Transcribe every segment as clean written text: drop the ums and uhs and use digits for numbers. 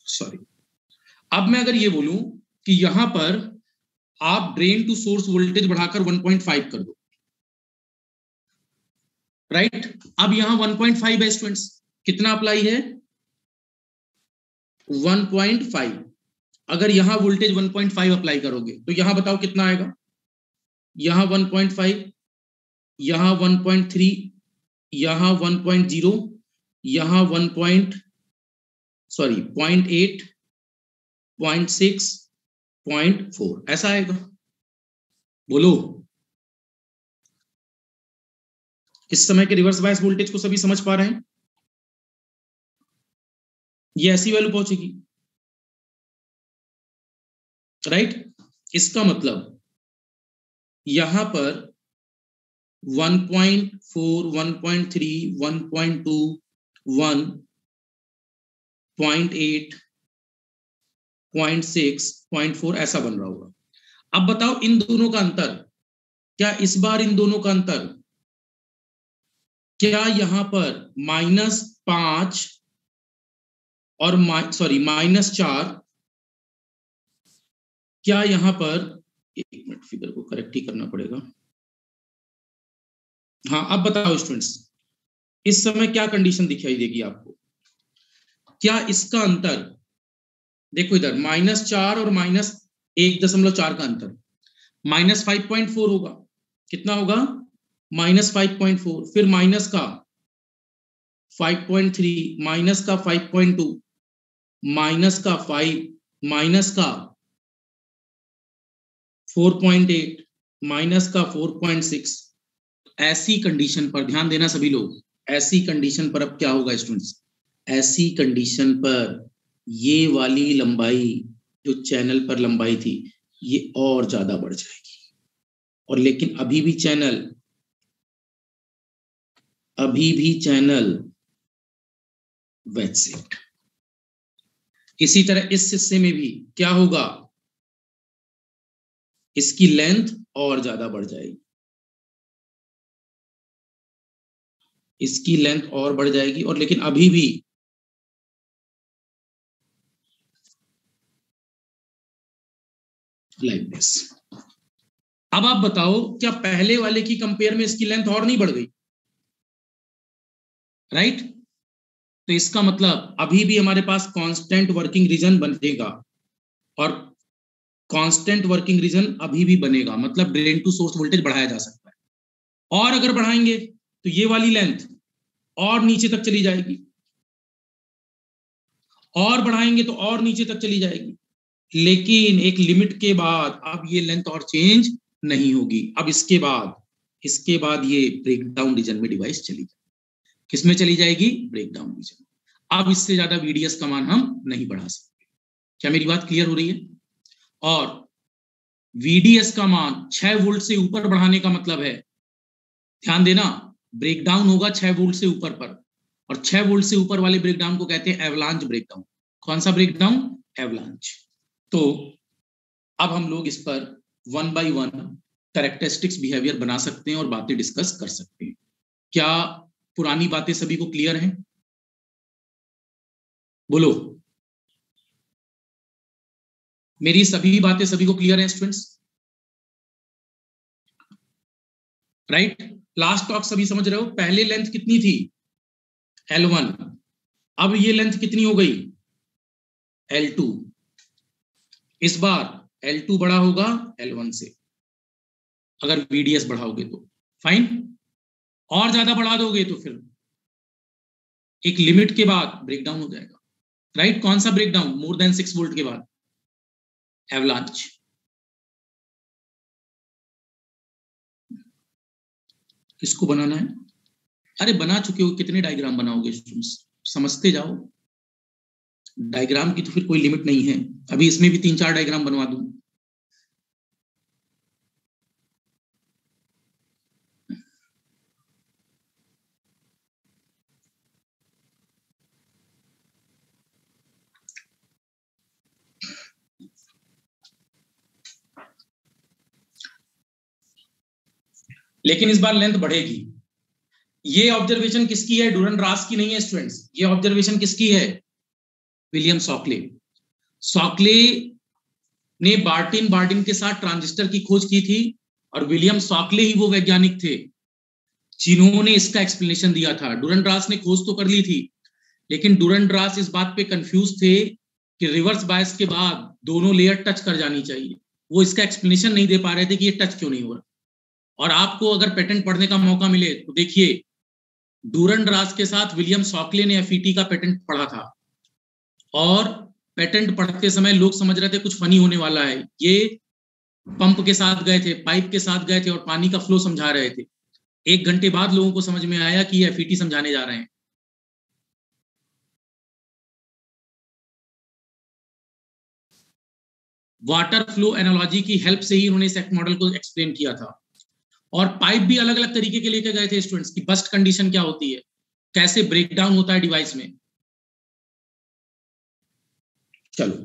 Sorry, अब मैं अगर ये बोलूं कि यहां पर आप ड्रेन टू सोर्स वोल्टेज बढ़ाकर 1.5 कर दो, राइट? अब यहां 1.5 है स्टूडेंट्स, कितना अप्लाई है? 1.5। अगर यहां वोल्टेज 1.5 अप्लाई करोगे तो यहां बताओ कितना आएगा? यहां 1.5, यहां 1.3, यहां 1.0, यहां 0.8, 0.6, 0.4, ऐसा आएगा। बोलो, इस समय के रिवर्स बायस वोल्टेज को सभी समझ पा रहे हैं? ये ऐसी वैल्यू पहुंचेगी, राइट? इसका मतलब यहां पर 1.4, 1.3, 1.2, 1.8, 0.6, 0.4 ऐसा बन रहा होगा। अब बताओ इन दोनों का अंतर, क्या इस बार इन दोनों का अंतर, क्या यहां पर -5 और -4, क्या यहां पर, एक मिनट फिगर को करेक्ट ही करना पड़ेगा। हाँ, अब बताओ स्टूडेंट्स, इस समय क्या कंडीशन दिखाई देगी आपको? क्या इसका अंतर, देखो इधर -4 और -1.4 का अंतर, -5.4 होगा। कितना होगा? -5.4, फिर माइनस का 5.3, माइनस का 5.2, माइनस का 5, माइनस का 4.8, माइनस का 4.6। ऐसी कंडीशन पर ध्यान देना सभी लोग, ऐसी कंडीशन पर अब क्या होगा स्टूडेंट्स? ऐसी कंडीशन पर ये वाली लंबाई, जो चैनल पर लंबाई थी, ये और ज्यादा बढ़ जाएगी। और लेकिन अभी भी चैनल वेज सेट। इसी तरह इस हिस्से में भी क्या होगा? इसकी लेंथ और ज्यादा बढ़ जाएगी, इसकी लेंथ और बढ़ जाएगी, और लेकिन अभी भी लाइक दिस। अब आप बताओ, क्या पहले वाले की कंपेयर में इसकी लेंथ और नहीं बढ़ गई? राइट? तो इसका मतलब अभी भी हमारे पास कांस्टेंट वर्किंग रीजन बनेगा, और कांस्टेंट वर्किंग रीजन अभी भी बनेगा, मतलब ड्रेन टू सोर्स वोल्टेज बढ़ाया जा सकता है। और अगर बढ़ाएंगे तो ये वाली लेंथ और नीचे तक चली जाएगी, और बढ़ाएंगे तो और नीचे तक चली जाएगी, लेकिन एक लिमिट के बाद अब ये लेंथ और चेंज नहीं होगी। अब इसके बाद ये ब्रेकडाउन रीजन में डिवाइस चली जाएगी। किसमें चली जाएगी? Breakdown region. अब इससे ज्यादा VDS का मान हम नहीं बढ़ा सकते। क्या मेरी बात क्लियर हो रही है? और VDS का मान 6 वोल्ट से ऊपर बढ़ाने का मतलब है, ध्यान देना, ब्रेकडाउन होगा 6 वोल्ट से ऊपर पर, और 6 वोल्ट से ऊपर वाले ब्रेकडाउन को कहते हैं एवलांच ब्रेकडाउन। कौन सा ब्रेकडाउन? एवलांच। तो अब हम लोग इस पर 1 by 1 कैरेक्टरिस्टिक्स बिहेवियर बना सकते हैं और बातें डिस्कस कर सकते हैं। क्या पुरानी बातें सभी को क्लियर हैं? बोलो, मेरी सभी बातें सभी को क्लियर हैं स्टूडेंट्स? राइट? लास्ट टॉक सभी समझ रहे हो? पहले लेंथ कितनी थी? L1। अब ये लेंथ कितनी हो गई? L2। इस बार L2 बड़ा होगा L1 से, अगर VDS बढ़ाओगे तो फाइन, और ज्यादा बढ़ा दोगे तो फिर एक लिमिट के बाद ब्रेकडाउन हो जाएगा। राइट? कौन सा ब्रेकडाउन? मोर देन 6 वोल्ट के बाद एवलांच। किसको बनाना है? अरे बना चुके हो, कितने डायग्राम बनाओगे? समझते जाओ, डायग्राम की तो फिर कोई लिमिट नहीं है। अभी इसमें भी 3-4 डायग्राम बनवा दूं। लेकिन इस बार लेंथ बढ़ेगी। ये ऑब्जर्वेशन किसकी है? डूरन रास की नहीं है स्टूडेंट्स, ये ऑब्जर्वेशन किसकी है? William Shockley. सॉकले ने बार्टिन के साथ ट्रांजिस्टर की खोज की थी और विलियम सॉकले ही वो वैज्ञानिक थे जिन्होंने इसका एक्सप्लेनेशन दिया था। डुरन-रास ने खोज तो कर ली थी, लेकिन डुरन-रास इस बात पे कंफ्यूज थे कि रिवर्स बायस के बाद दोनों लेयर टच कर जानी चाहिए। वो इसका एक्सप्लेनेशन नहीं दे पा रहे थे कि ये टच क्यों नहीं हो रहा। और आपको अगर पेटेंट पढ़ने का मौका मिले तो देखिए, डुरन-रास के साथ विलियम सॉकले ने एफईटी का पेटेंट पढ़ा था और पेटेंट पढ़ते समय लोग समझ रहे थे कुछ फनी होने वाला है। ये पंप के साथ गए थे, पाइप के साथ गए थे और पानी का फ्लो समझा रहे थे। 1 घंटे बाद लोगों को समझ में आया कि ये एफईटी समझाने जा रहे हैं। वाटर फ्लो एनालॉजी की हेल्प से ही उन्होंने इस मॉडल को एक्सप्लेन किया था। और पाइप भी अलग अलग तरीके के लेके गए थे स्टूडेंट्स की बस्ट कंडीशन क्या होती है, कैसे ब्रेकडाउन होता है डिवाइस में। चलो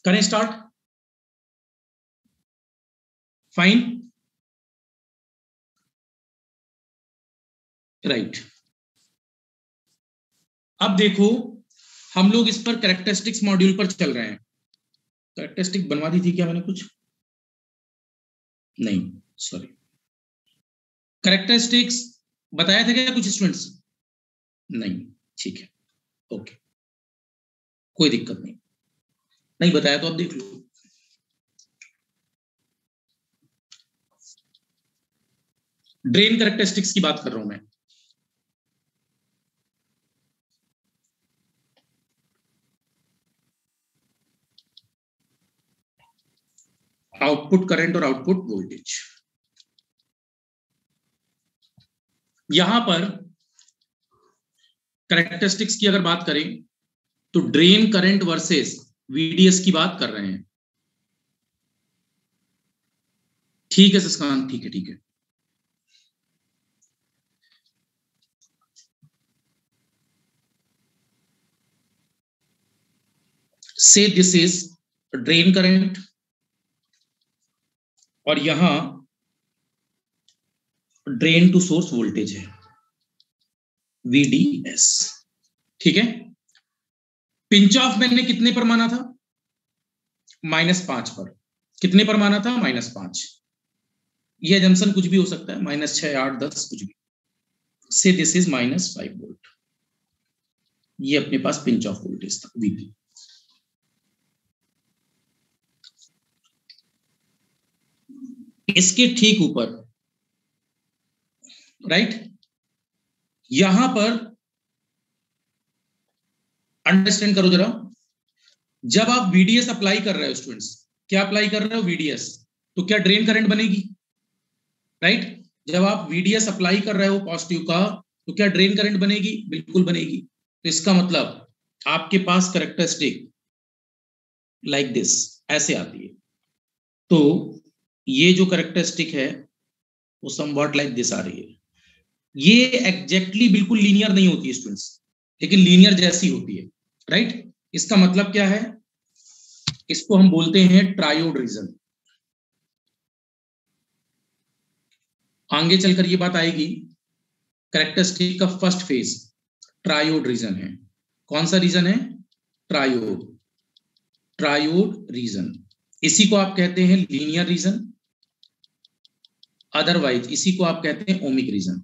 करें स्टार्ट। Fine, right. अब देखो, हम लोग इस पर कैरेक्टरिस्टिक्स मॉड्यूल पर चल रहे हैं। कैरेक्टरिस्टिक बनवा दी थी क्या मैंने कुछ? नहीं, सॉरी। कैरेक्टरिस्टिक्स बताया था क्या कुछ स्टूडेंट्स? नहीं, ठीक है, ओके, कोई दिक्कत नहीं। नहीं बताया तो अब देख लो। ड्रेन कैरेक्टरिस्टिक्स की बात कर रहा हूं मैं। आउटपुट करंट और आउटपुट वोल्टेज। यहां पर कैरेक्टरिस्टिक्स की अगर बात करें तो ड्रेन करंट वर्सेस वीडीएस की बात कर रहे हैं। ठीक है सस्कांत, ठीक है, ठीक है। से दिस इज ड्रेन करंट और यहां ड्रेन टू सोर्स वोल्टेज है VDS। ठीक है। पिंच ऑफ मैंने कितने पर माना था? -5 पर। कितने पर माना था? -5। ये जंक्शन कुछ भी हो सकता है, -6, 8, 10 कुछ भी। से दिस इज -5 वोल्ट। ये अपने पास पिंच ऑफ वोल्टेज था VP। इसके ठीक ऊपर, राइट, यहां पर अंडरस्टैंड करो जरा। जब आप VDS अप्लाई कर रहे हो स्टूडेंट्स, क्या अप्लाई कर रहे हो? VDS, तो क्या ड्रेन करंट बनेगी? राइट। जब आप VDS अप्लाई कर रहे हो पॉजिटिव का, तो क्या ड्रेन करंट बनेगी? बिल्कुल बनेगी। तो इसका मतलब आपके पास कैरेक्टरिस्टिक लाइक दिस ऐसे आती है। तो ये जो कैरेक्टरिस्टिक है वो समवॉट लाइक दिस आ रही है। ये एग्जैक्टली बिल्कुल लीनियर नहीं होती है स्टूडेंट्स, लेकिन लीनियर जैसी होती है, राइट। इसका मतलब क्या है? इसको हम बोलते हैं ट्रायोड रीजन। आगे चलकर ये बात आएगी। कैरेक्टरिस्टिक का फर्स्ट फेज ट्रायोड रीजन है। कौन सा रीजन है? ट्रायोड। ट्रायोड रीजन, इसी को आप कहते हैं लीनियर रीजन, अदरवाइज इसी को आप कहते हैं ओमिक रीजन।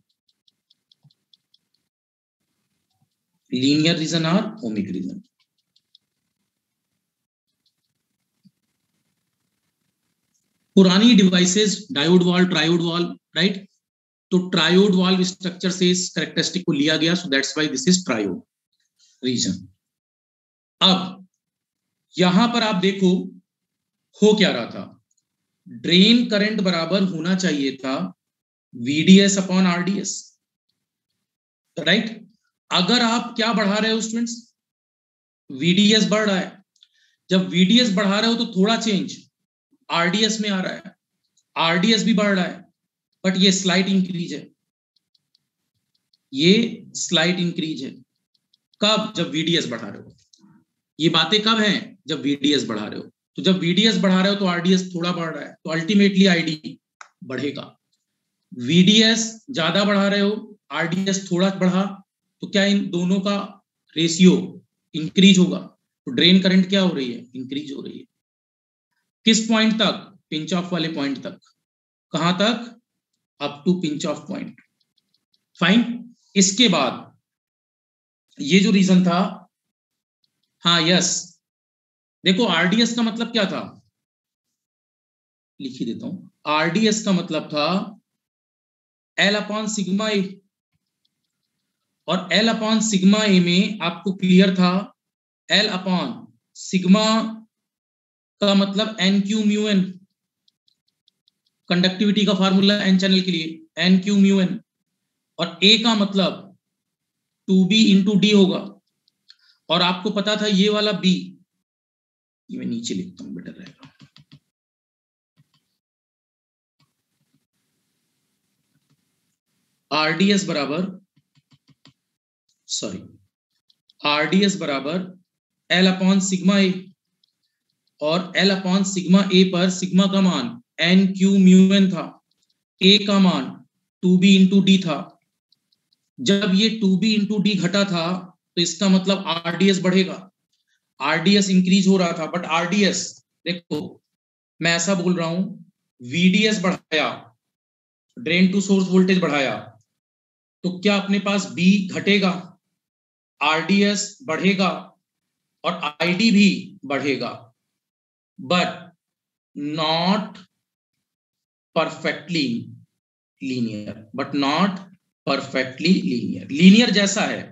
लीनियर रीजन और ओमिक रीजन। पुरानी devices diode valve, triode valve, right. तो ट्रायोड वाल्व स्ट्रक्चर से इस कैरेक्टरिस्टिक को लिया गया, so that's why this is triode region. अब यहां पर आप देखो हो क्या रहा था। ड्रेन करंट बराबर होना चाहिए था VDS अपॉन RDS, राइट। अगर आप क्या बढ़ा रहे हो स्टूडेंट्स? VDS बढ़ रहा है। जब VDS बढ़ा रहे हो तो थोड़ा चेंज RDS में आ रहा है, RDS भी बढ़ रहा है, बट ये स्लाइट इंक्रीज है। ये स्लाइट इंक्रीज है। कब? जब VDS बढ़ा रहे हो। ये बातें कब हैं? जब VDS बढ़ा रहे हो। तो जब VDS बढ़ा रहे हो तो RDS थोड़ा बढ़ रहा है, तो अल्टीमेटली ID बढ़ेगा। VDS ज्यादा बढ़ा रहे हो, RDS थोड़ा बढ़ा, तो क्या इन दोनों का रेशियो इंक्रीज होगा। तो ड्रेन करंट क्या हो रही है, इंक्रीज हो रही है। किस पॉइंट तक, पिंच ऑफ वाले पॉइंट तक। कहां तक, up to pinch of point. Fine. इसके बाद ये जो रीजन था, हाँ यस, देखो आरडीएस का मतलब क्या था, लिख ही देता हूं। आरडीएस का मतलब था एल अपॉन सिग्मा ए, और एल अपॉन सिग्मा ए में आपको क्लियर था, एल अपॉन सिग्मा का मतलब N Q mu n, conductivity का फार्मूला एन चैनल के लिए एन क्यू म्यू एन, और ए का मतलब 2b इंटू डी होगा। और आपको पता था ये वाला b, ये मैं नीचे लिखता हूं बेटर रहेगा, आरडीएस बराबर, सॉरी, आरडीएस बराबर एल अपॉन सिग्मा ए, और एल अपॉन सिग्मा ए पर सिग्मा का मान एन क्यू म्यू एन था, ए का मान 2b इंटू डी था। जब ये 2b इंटू डी घटा था तो इसका मतलब आरडीएस बढ़ेगा, आरडीएस इंक्रीज हो रहा था। बट आरडीएस देखो, मैं ऐसा बोल रहा हूं, वीडीएस बढ़ाया, ड्रेन टू सोर्स वोल्टेज बढ़ाया, तो क्या अपने पास बी घटेगा, आरडीएस बढ़ेगा और आईडी भी बढ़ेगा, but not perfectly linear, but not perfectly linear. Linear जैसा है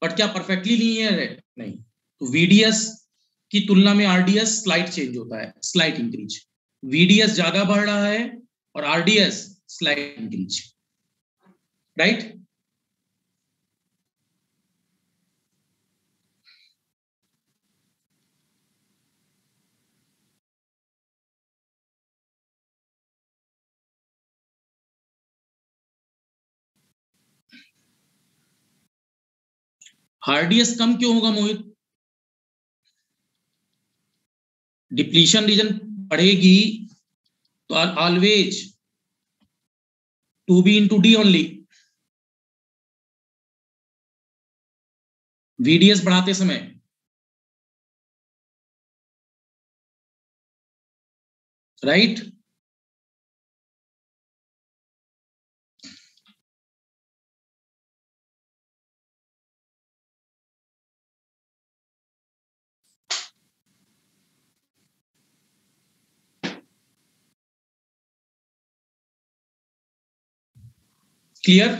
बट क्या परफेक्टली लीनियर है, नहीं। तो वीडीएस की तुलना में आरडीएस स्लाइट चेंज होता है, स्लाइट इंक्रीज। वीडीएस ज्यादा बढ़ रहा है और RDS slight increase, right. RDS कम क्यों होगा मोहित, डिप्लीशन रीजन बढ़ेगी तो always 2b into D only. VDS बढ़ाते समय राइट, क्लियर।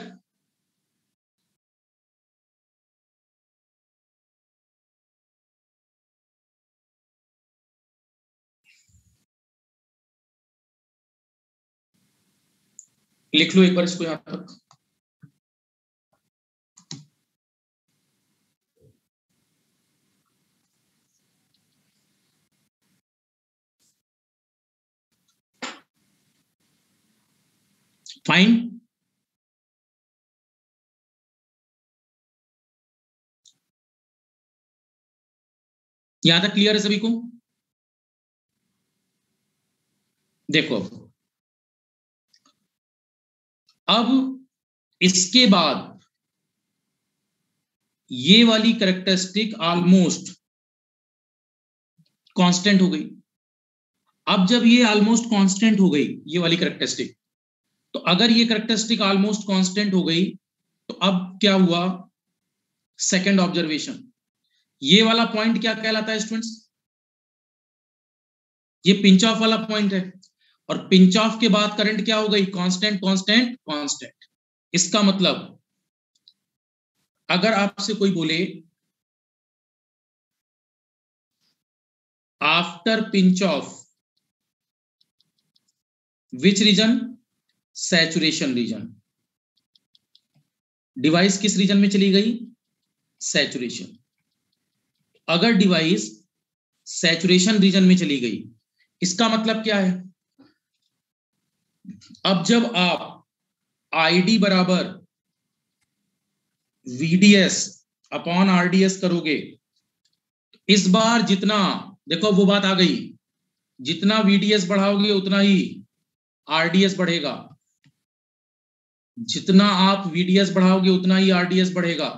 लिख लो एक बार इसको यहां तक। फाइन। यहां तक क्लियर है सभी को। देखो अब इसके बाद ये वाली कैरेक्टरिस्टिक ऑलमोस्ट कांस्टेंट हो गई। अब जब ये ऑलमोस्ट कांस्टेंट हो गई ये वाली कैरेक्टरिस्टिक, तो अगर ये कैरेक्टरिस्टिक ऑलमोस्ट कांस्टेंट हो गई तो अब क्या हुआ, सेकंड ऑब्जर्वेशन, ये वाला पॉइंट क्या कहलाता है स्टूडेंट्स, ये पिंच ऑफ वाला पॉइंट है, और पिंच ऑफ के बाद करंट क्या हो गई, कांस्टेंट कांस्टेंट कांस्टेंट। इसका मतलब अगर आपसे कोई बोले after pinch of which region, saturation region, device किस रीजन में चली गई, सैचुरेशन। अगर डिवाइस सैचुरेशन रीजन में चली गई, इसका मतलब क्या है, अब जब आप आईडी बराबर वीडीएस अपॉन आरडीएस करोगे, इस बार जितना, देखो वो बात आ गई, जितना वीडीएस बढ़ाओगे उतना ही आरडीएस बढ़ेगा, जितना आप वीडीएस बढ़ाओगे उतना ही आरडीएस बढ़ेगा।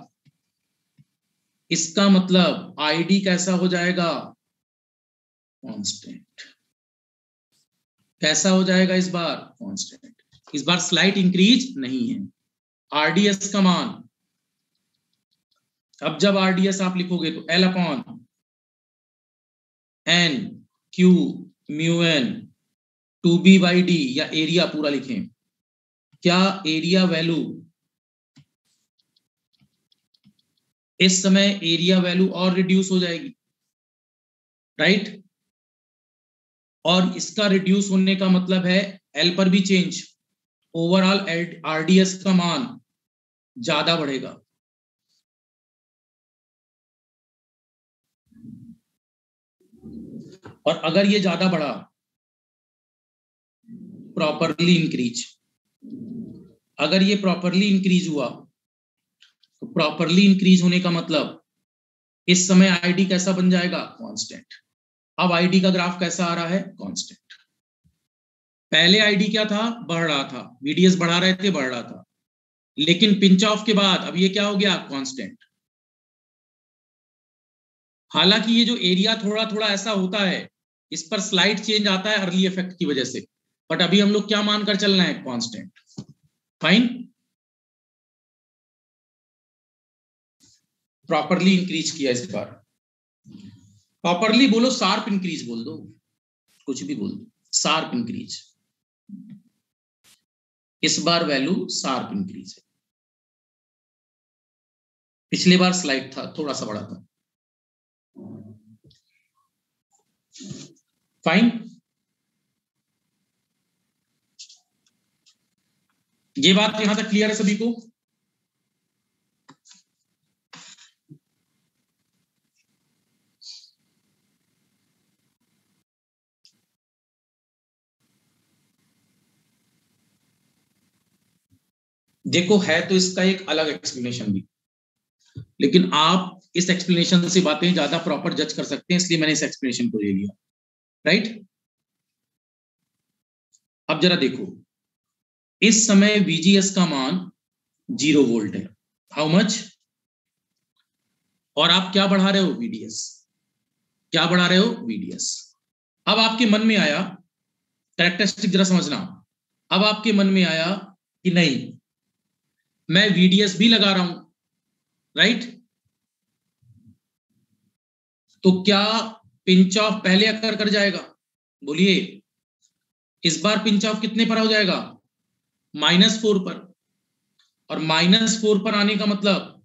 इसका मतलब आईडी कैसा हो जाएगा, कांस्टेंट। कैसा हो जाएगा इस बार, कांस्टेंट। इस बार स्लाइट इंक्रीज नहीं है। आरडीएस का मान, अब जब आरडीएस आप लिखोगे तो L upon n Q mu n 2b/d, या एरिया पूरा लिखें, क्या एरिया वैल्यू, इस समय एरिया वैल्यू और रिड्यूस हो जाएगी, राइट। और इसका रिड्यूस होने का मतलब है एल पर भी चेंज, ओवरऑल आरडीएस का मान ज्यादा बढ़ेगा। और अगर ये ज्यादा बढ़ा, प्रॉपरली इंक्रीज, अगर ये प्रॉपरली इंक्रीज हुआ, तो प्रॉपरली इंक्रीज होने का मतलब इस समय आईडी कैसा बन जाएगा, कांस्टेंट। अब आईडी का ग्राफ कैसा आ रहा है, कांस्टेंट। पहले आईडी क्या था, बढ़ रहा था, वीडीएस बढ़ा रहे थे, बढ़ रहा था, लेकिन पिंच ऑफ के बाद अब ये क्या हो गया, कांस्टेंट। हालांकि ये जो एरिया थोड़ा थोड़ा ऐसा होता है, इस पर स्लाइड चेंज आता है अर्ली इफेक्ट की वजह से, बट अभी हम लोग क्या मानकर चलना है, कांस्टेंट। फाइन। प्रॉपरली इंक्रीज किया इस बार, प्रॉपरली बोलो, शार्प इंक्रीज बोल दो, कुछ भी बोल दो, शार्प इंक्रीज। इस बार वैल्यू शार्प इंक्रीज है, पिछली बार स्लाइड था, थोड़ा सा बड़ा था। फाइन। ये बात यहां तक क्लियर है सभी को। देखो, है तो इसका एक अलग एक्सप्लेनेशन भी, लेकिन आप इस एक्सप्लेनेशन से बातें ज्यादा प्रॉपर जज कर सकते हैं, इसलिए मैंने इस एक्सप्लेनेशन को ले लिया, राइट। अब जरा देखो, इस समय VGS का मान 0 वोल्ट है, हाउ मच, और आप क्या बढ़ा रहे हो, VDS। क्या बढ़ा रहे हो, VDS। अब आपके मन में आया, कैरेक्टरिस्टिक जरा समझना, अब आपके मन में आया कि नहीं, मैं VDS भी लगा रहा हूं, राइट। तो क्या पिंच ऑफ पहले अकर कर जाएगा, बोलिए। इस बार पिंच ऑफ कितने पर हो जाएगा, -4 पर। और -4 पर आने का मतलब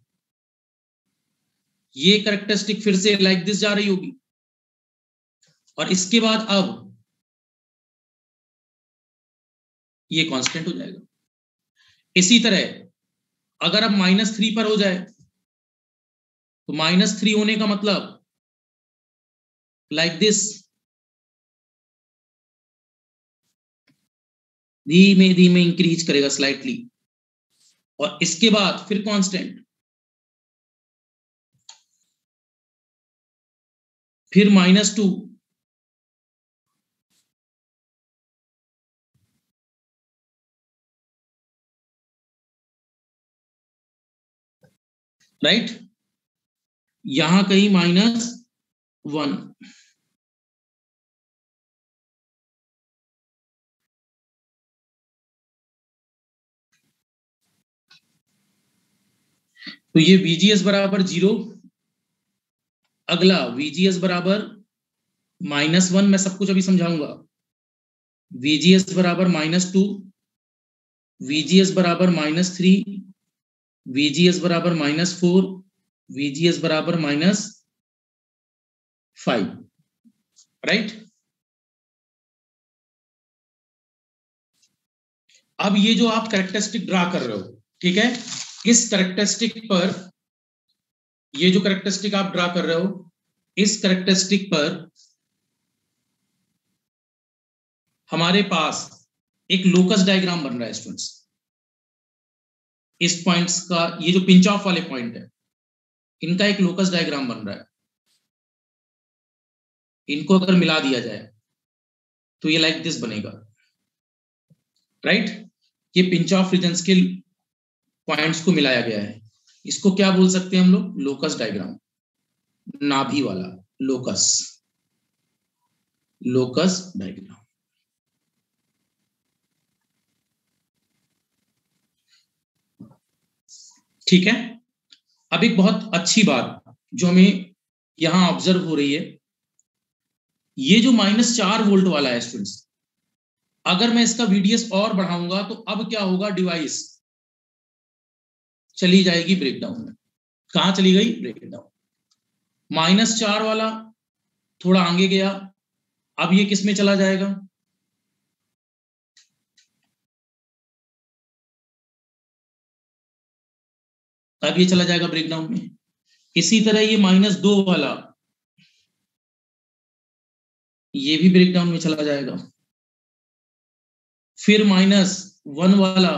ये कैरेक्टरिस्टिक फिर से लाइक दिस जा रही होगी, और इसके बाद अब ये कांस्टेंट हो जाएगा। इसी तरह अगर अब -3 पर हो जाए, तो -3 होने का मतलब लाइक दिस, धीमे धीमे इंक्रीज करेगा स्लाइटली, और इसके बाद फिर कांस्टेंट, फिर -2, राइट। यहां कहीं -1, तो ये VGS बराबर 0, अगला VGS बराबर -1, मैं सब कुछ अभी समझाऊंगा। VGS बराबर -2, VGS बराबर -3, VGS बराबर -4, VGS बराबर -5, राइट। अब ये जो आप कैरेक्टरिस्टिक ड्रा कर रहे हो, ठीक है, इस कैरेक्टरिस्टिक पर, ये जो कैरेक्टरिस्टिक आप ड्रा कर रहे हो, इस कैरेक्टरिस्टिक पर हमारे पास एक लोकस डायग्राम बन रहा है स्टूडेंट्स। इस पॉइंट्स का, ये जो पिंच ऑफ वाले पॉइंट है, इनका एक लोकस डायग्राम बन रहा है। इनको अगर मिला दिया जाए तो ये लाइक दिस बनेगा, राइट। ये पिंच ऑफ रीजन्स के पॉइंट्स को मिलाया गया है, इसको क्या बोल सकते हैं हम लोग, लोकस डायग्राम। नाभि वाला, लोकस, लोकस डायग्राम। ठीक है। अब एक बहुत अच्छी बात जो हमें यहां ऑब्जर्व हो रही है, ये जो -4 वोल्ट वाला है स्टूडेंट्स, अगर मैं इसका VDS और बढ़ाऊंगा तो अब क्या होगा, डिवाइस चली जाएगी ब्रेकडाउन में। कहां चली गई, ब्रेकडाउन। -4 वाला थोड़ा आगे गया, अब ये किस में चला जाएगा, अब ये चला जाएगा ब्रेकडाउन में। इसी तरह ये -2 वाला, ये भी ब्रेकडाउन में चला जाएगा। फिर -1 वाला,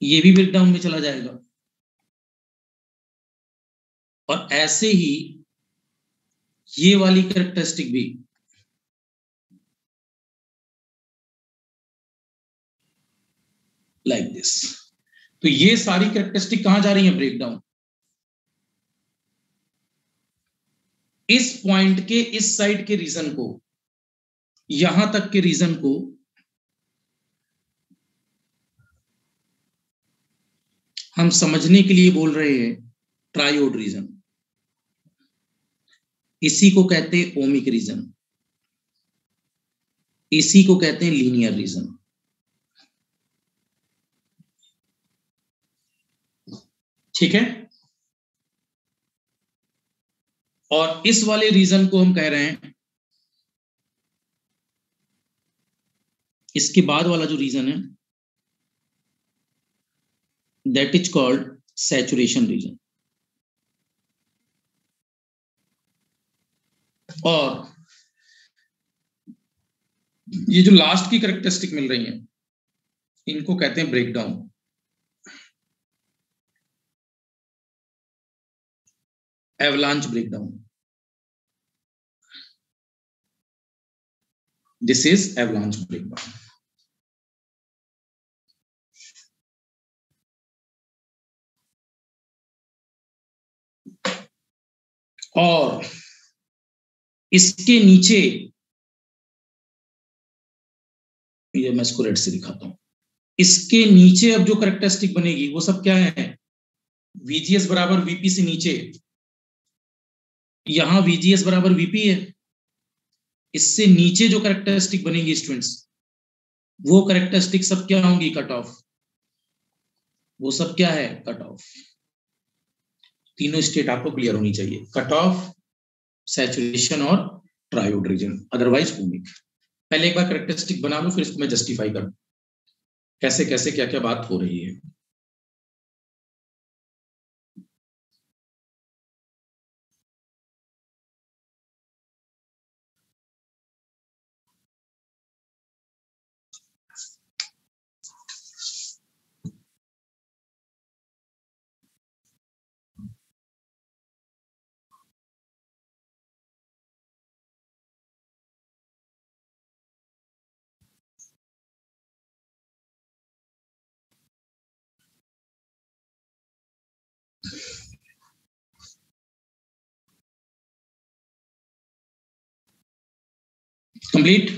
ये भी ब्रेकडाउन में चला जाएगा। और ऐसे ही ये वाली कैरेक्टरिस्टिक भी, लाइक दिस। तो ये सारी कैरेक्टरिस्टिक कहां जा रही है, ब्रेकडाउन। इस पॉइंट के इस साइड के रीजन को, यहां तक के रीजन को हम समझने के लिए बोल रहे हैं ट्रायोड रीजन। इसी को कहते हैं ओमिक रीजन, इसी को कहते हैं लीनियर रीजन। ठीक है। और इस वाले रीजन को हम कह रहे हैं, इसके बाद वाला जो रीजन है, that is called saturation region. और ये जो लास्ट की कैरेक्टरिस्टिक मिल रही है, इनको कहते हैं breakdown. Avalanche breakdown, this is avalanche breakdown. और इसके नीचे, ये मैं इसको रेड से दिखाता हूं, इसके नीचे अब जो कैरेक्टरिस्टिक बनेगी वो सब क्या है, VGS बराबर VP से नीचे, यहां VGS बराबर VP है, इससे नीचे जो कैरेक्टरिस्टिक बनेगी स्टूडेंट्स, वो कैरेक्टरिस्टिक सब क्या होंगी, कट ऑफ। वो सब क्या है, कट ऑफ। तीनों स्टेट आपको क्लियर होनी चाहिए, कट ऑफ, सैचुरेशन और ट्रायोड रीजन, अदरवाइज ओमिक। पहले एक बार कैरेक्टरिस्टिक बना लो, फिर इसको मैं जस्टिफाई करूं कैसे कैसे क्या क्या बात हो रही है। कंप्लीट।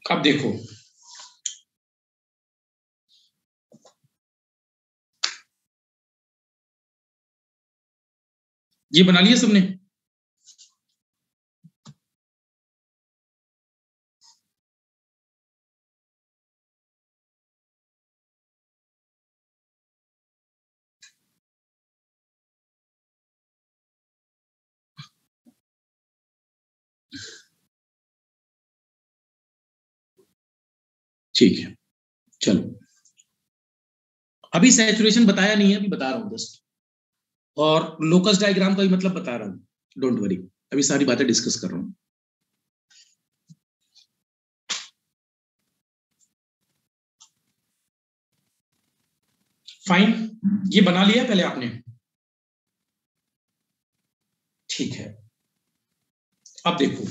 अब देखो, ये बना लिया सबने, ठीक है। चलो, अभी सैचुरेशन बताया नहीं है, अभी बता रहा हूं जस्ट। और लोकस डायग्राम का भी मतलब बता रहा हूं, डोंट वरी, अभी सारी बातें डिस्कस कर रहा हूं। फाइन, ये बना लिया पहले आपने, ठीक है। अब देखो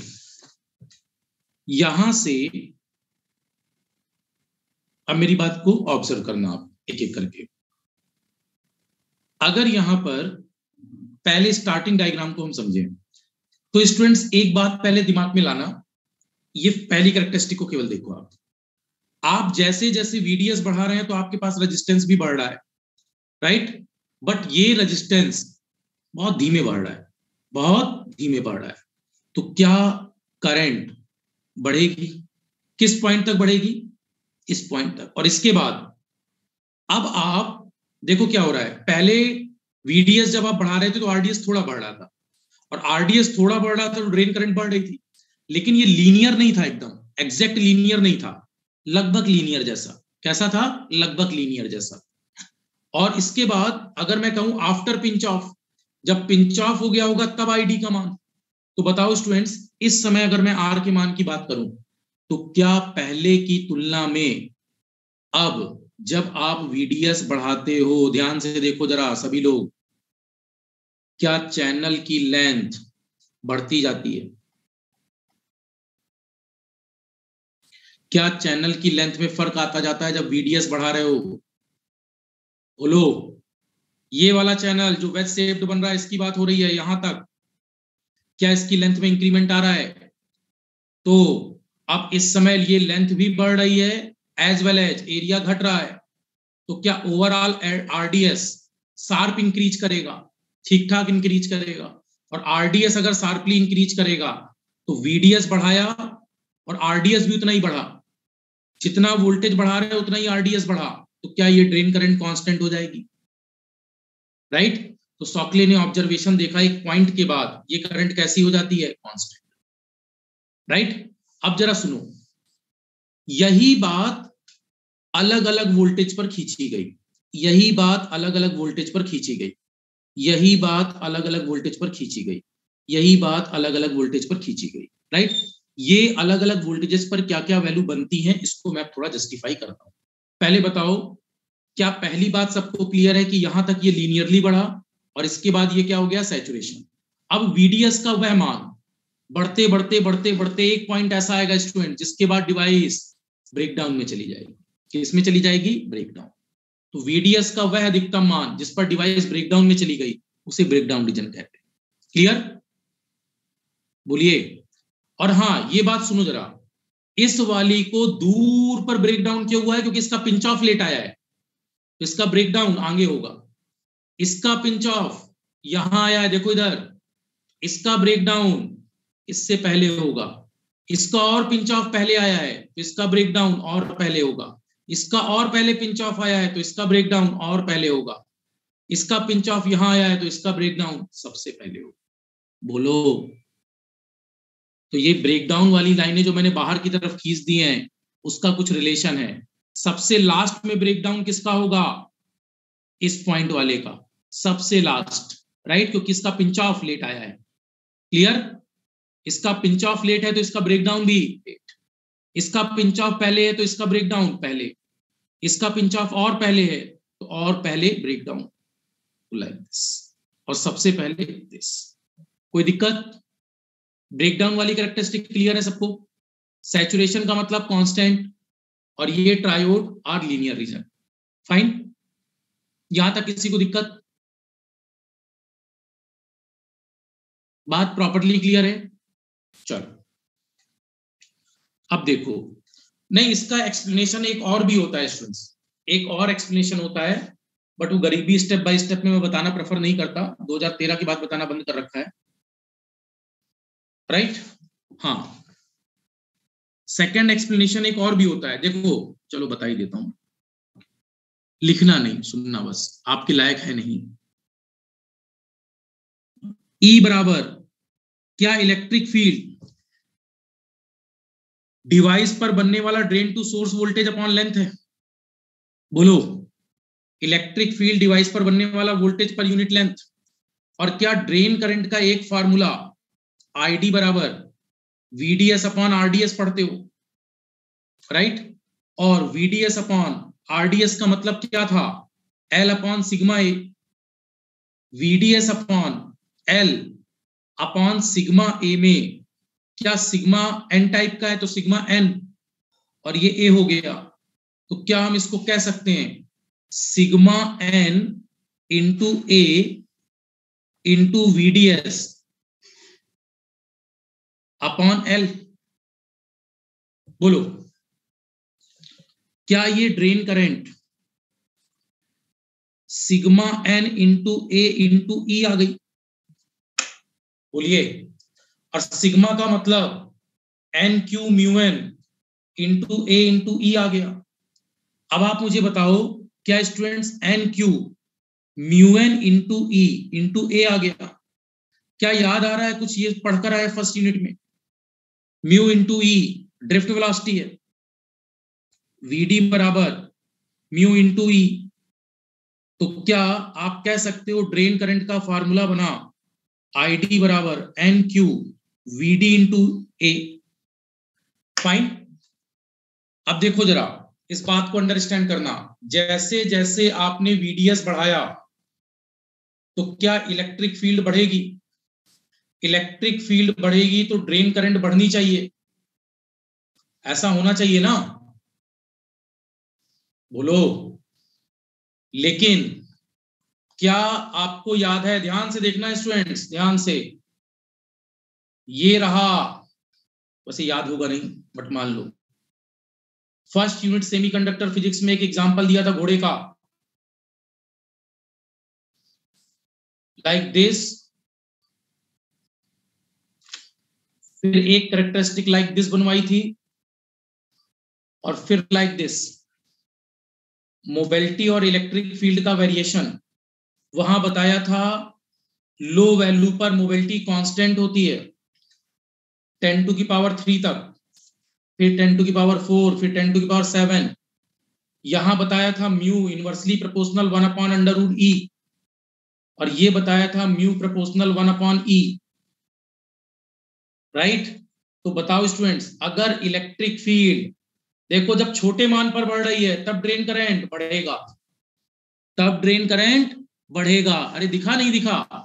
यहां से, अब मेरी बात को ऑब्जर्व करना आप एक एक करके। अगर यहां पर पहले स्टार्टिंग डायग्राम को हम समझें, तो स्टूडेंट्स एक बात पहले दिमाग में लाना, ये पहली कैरेक्टरिस्टिक को केवल देखो आप जैसे जैसे वीडीएस बढ़ा रहे हैं तो आपके पास रेजिस्टेंस भी बढ़ रहा है, राइट, बट ये रेजिस्टेंस बहुत धीमे बढ़ रहा है, बहुत धीमे बढ़ रहा है। तो क्या करंट बढ़ेगी, किस पॉइंट तक बढ़ेगी, इस पॉइंट तक। और इसके बाद अब आप देखो क्या हो रहा है, पहले वीडीएस जब आप बढ़ा रहे थे तो आरडीएस थोड़ा बढ़ रहा था, और आरडीएस थोड़ा बढ़ रहा था तो ड्रेन करंट बढ़ रही थी, लेकिन ये लीनियर नहीं था, एकदम एग्जैक्ट लीनियर नहीं था, लगभग लीनियर जैसा। कैसा था, लगभग लीनियर जैसा। और इसके बाद अगर मैं कहूं आफ्टर पिंच ऑफ, जब पिंच ऑफ हो गया होगा तब आईडी का मान। तो बताओ स्टूडेंट्स, इस समय अगर मैं आर के मान की बात करूं, तो क्या पहले की तुलना में अब जब आप वीडीएस बढ़ाते हो, ध्यान से देखो जरा सभी लोग, क्या चैनल की लेंथ बढ़ती जाती है? क्या चैनल की लेंथ में फर्क आता जाता है जब वीडीएस बढ़ा रहे हो? बोलो। ये वाला चैनल जो वेज शेप्ड बन रहा है, इसकी बात हो रही है, यहां तक क्या इसकी लेंथ में इंक्रीमेंट आ रहा है? तो अब इस समय ये लेंथ भी बढ़ रही है, एज वेल एज एरिया घट रहा है। तो क्या ओवरऑल आरडीएस शार्प इंक्रीज करेगा, ठीक ठाक इंक्रीज करेगा। और आरडीएस अगर शार्पली इंक्रीज करेगा तो वीडीएस बढ़ाया और आरडीएस भी उतना ही बढ़ा, जितना वोल्टेज बढ़ा रहे हैं उतना ही आरडीएस बढ़ा, तो क्या ये ड्रेन करंट कांस्टेंट हो जाएगी, राइट। तो सॉकले ने ऑब्जर्वेशन देखा, एक पॉइंट के बाद ये करंट कैसी हो जाती है, कांस्टेंट, राइट। अब जरा सुनो, यही बात अलग अलग वोल्टेज पर खींची गई, यही बात अलग अलग वोल्टेज पर खींची गई, यही बात अलग अलग वोल्टेज पर खींची गई, यही बात अलग अलग वोल्टेज पर खींची गई, राइट। ये अलग अलग वोल्टेजेस पर क्या क्या वैल्यू बनती है, इसको मैं थोड़ा जस्टिफाई करता हूं। पहले बताओ, क्या पहली बात सबको क्लियर है कि यहां तक ये लीनियरली बढ़ा और इसके बाद ये क्या हो गया, सैचुरेशन। अब वीडीएस का वह मान बढ़ते बढ़ते बढ़ते बढ़ते एक पॉइंट ऐसा आएगा स्टूडेंट, जिसके बाद डिवाइस ब्रेकडाउन में चली जाएगी। किसमें चली जाएगी, ब्रेकडाउन। तो वीडीएस का वह अधिकतम मान जिस पर डिवाइस ब्रेकडाउन में चली गई, उसे ब्रेकडाउन रीजन कहते हैं। क्लियर, बोलिए। और हाँ, ये बात सुनो जरा, इस वाली को दूर पर ब्रेकडाउन क्यों हुआ है, क्योंकि इसका पिंच ऑफ लेट आया है, इसका ब्रेकडाउन आगे होगा। इसका पिंच ऑफ यहां आया है, देखो इधर, इसका ब्रेकडाउन इससे पहले होगा। इसका और पिंच ऑफ पहले आया है तो इसका ब्रेकडाउन और पहले होगा। इसका और पहले पिंच ऑफ आया है तो इसका ब्रेकडाउन और पहले होगा। इसका पिंच ऑफ यहां आया है तो इसका ब्रेकडाउन सबसे पहले होगा। बोलो। तो ये ब्रेकडाउन वाली लाइनें जो मैंने बाहर की तरफ खींच दी हैं, उसका कुछ रिलेशन है। सबसे लास्ट में ब्रेकडाउन किसका होगा, इस पॉइंट वाले का, सबसे लास्ट, राइट, क्योंकि इसका पिंच ऑफ लेट आया है। क्लियर, इसका पिंच ऑफ लेट है तो इसका ब्रेकडाउन भी लेट, इसका पिंच ऑफ पहले है तो इसका ब्रेकडाउन पहले, इसका पिंच ऑफ और पहले है तो और पहले ब्रेकडाउन, लाइक दिस, और सबसे पहले दिस। कोई दिक्कत, ब्रेकडाउन वाली कैरेक्टरिस्टिक क्लियर है सबको। सैचुरेशन का मतलब कांस्टेंट, और ये triode or linear region. Fine, यहां तक किसी को दिक्कत, बात प्रॉपर्ली क्लियर है। चलो अब देखो, नहीं इसका एक्सप्लेनेशन एक और भी होता है स्टूडेंट्स, एक और एक्सप्लेनेशन होता है, बट वो गरीबी स्टेप बाय स्टेप में मैं बताना प्रेफर नहीं करता, 2013 की बात बताना बंद कर रखा है, राइट। हाँ, सेकंड एक्सप्लेनेशन एक और भी होता है, देखो चलो बता ही देता हूं, लिखना नहीं, सुनना बस, आपके लायक है नहीं। E बराबर क्या इलेक्ट्रिक फील्ड डिवाइस पर बनने वाला drain to source voltage upon length है? बोलो, इलेक्ट्रिक फील्ड डिवाइस पर बनने वाला वोल्टेज पर यूनिट लेंथ, और क्या ड्रेन करंट का एक फार्मूला आईडी बराबर वीडीएस अपॉन आरडीएस पढ़ते हो, राइट? और वीडीएस अपॉन आरडीएस का मतलब क्या था? L upon sigma A. VDS upon L upon sigma A में क्या सिग्मा एन टाइप का है तो सिग्मा एन, और ये ए हो गया, तो क्या हम इसको कह सकते हैं sigma N into A into VDS upon L. बोलो, क्या ये drain current sigma N into A into E आ गई? बोलिए। और सिग्मा का मतलब N Q mu N into A into E आ गया। अब आप मुझे बताओ, क्या students N Q mu N into E into A आ गया? क्या याद आ रहा है कुछ ये पढ़कर आए फर्स्ट यूनिट में? म्यू इंटू ई ड्रिफ्ट वेलोसिटी है, वीडी बराबर म्यू इंटू ई। तो क्या आप कह सकते हो ड्रेन करंट का फार्मूला बना आईडी बराबर एन क्यू वीडी इंटू ए? फाइन। अब देखो जरा, इस बात को अंडरस्टैंड करना, जैसे जैसे आपने वीडीएस बढ़ाया तो क्या इलेक्ट्रिक फील्ड बढ़ेगी? इलेक्ट्रिक फील्ड बढ़ेगी तो ड्रेन करंट बढ़नी चाहिए, ऐसा होना चाहिए ना? बोलो। लेकिन क्या आपको याद है, ध्यान से देखना स्टूडेंट्स, ध्यान से, ये रहा, वैसे याद होगा नहीं बट मान लो, फर्स्ट यूनिट सेमीकंडक्टर फिजिक्स में एक एग्जांपल दिया था घोड़े का, लाइक दिस, फिर एक कैरेक्टरिस्टिक लाइक दिस बनवाई थी, और फिर लाइक दिस। मोबिलिटी और इलेक्ट्रिक फील्ड का वेरिएशन वहां बताया था, लो वैल्यू पर मोबिलिटी कांस्टेंट होती है 10 टू की पावर 3 तक, फिर 10 टू की पावर 4, फिर 10 टू की पावर 7। यहां बताया था mu inversely proportional 1 upon under root E, और ये बताया था mu proportional 1 upon E, right? तो बताओ स्टूडेंट्स, अगर इलेक्ट्रिक फील्ड देखो जब छोटे मान पर बढ़ रही है तब ड्रेन करंट बढ़ेगा, तब ड्रेन करंट बढ़ेगा। अरे दिखा नहीं दिखा?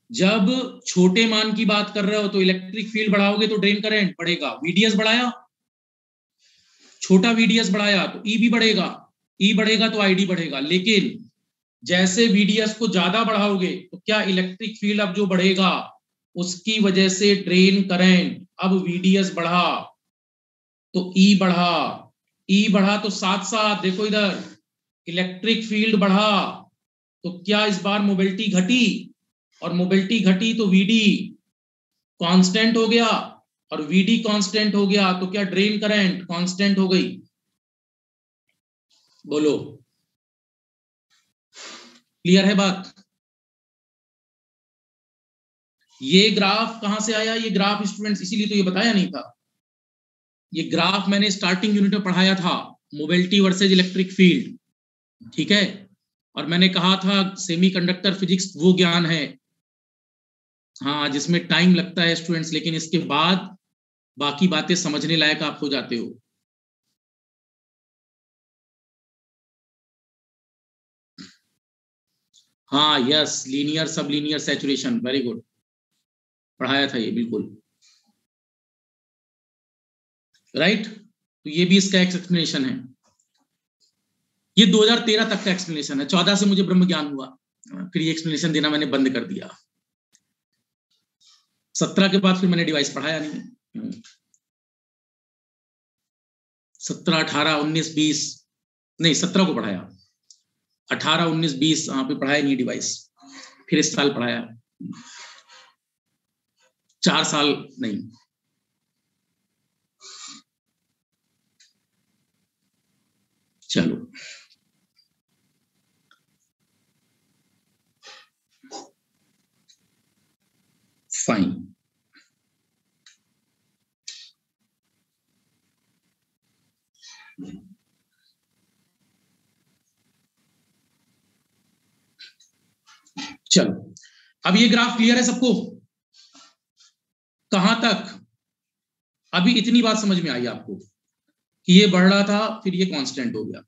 जब छोटे मान की बात कर रहे हो तो इलेक्ट्रिक फील्ड बढ़ाओगे तो ड्रेन करंट बढ़ेगा। वीडीएस बढ़ाया, छोटा वीडीएस बढ़ाया तो ई भी बढ़ेगा, ई बढ़ेगा तो आईडी बढ़ेगा। लेकिन जैसे वीडीएस को ज्यादा बढ़ाओगे तो क्या इलेक्ट्रिक फील्ड अब जो बढ़ेगा उसकी वजह से ड्रेन करंट, अब वीडीएस बढ़ा तो ई बढ़ा, ई बढ़ा तो साथ साथ देखो इधर इलेक्ट्रिक फील्ड बढ़ा, तो क्या इस बार मोबिलिटी घटी? और मोबिलिटी घटी तो वीडी कांस्टेंट हो गया, और वीडी कांस्टेंट हो गया तो क्या ड्रेन करंट कांस्टेंट हो गई? बोलो, क्लियर है बात? ये ग्राफ कहां से आया? ये ग्राफ स्टूडेंट्स इसीलिए तो ये बताया नहीं था, ये ग्राफ मैंने स्टार्टिंग यूनिट में पढ़ाया था, मोबिलिटी वर्सेज इलेक्ट्रिक फील्ड, ठीक है? और मैंने कहा था सेमीकंडक्टर फिजिक्स वो ज्ञान है, हाँ, जिसमें टाइम लगता है स्टूडेंट्स, लेकिन इसके बाद बाकी बातें समझने लायक आप हो जाते हो। हाँ यस, लीनियर सब लीनियर सैचुरेशन, वेरी गुड, पढ़ाया था ये बिल्कुल, राइट? तो ये भी इसका एक एक्सप्लेनेशन है। ये 2013 तक का एक्सप्लेनेशन है, 14 से मुझे ब्रह्म ज्ञान हुआ, फिर ये एक्सप्लेनेशन देना मैंने बंद कर दिया। 17 के बाद फिर मैंने डिवाइस पढ़ाया नहीं। 17, 18, 19, 20, नहीं 17 को पढ़ाया, 18, 19, 20 वहां पे पढ़ाया नहीं डिवाइस, फिर इस साल पढ़ाया, 4 साल नहीं। चलो फाइन। चलो, अब ये ग्राफ क्लियर है सबको? कहां तक? अभी इतनी बात समझ में आई आपको कि ये बढ़ रहा था फिर ये कांस्टेंट हो गया।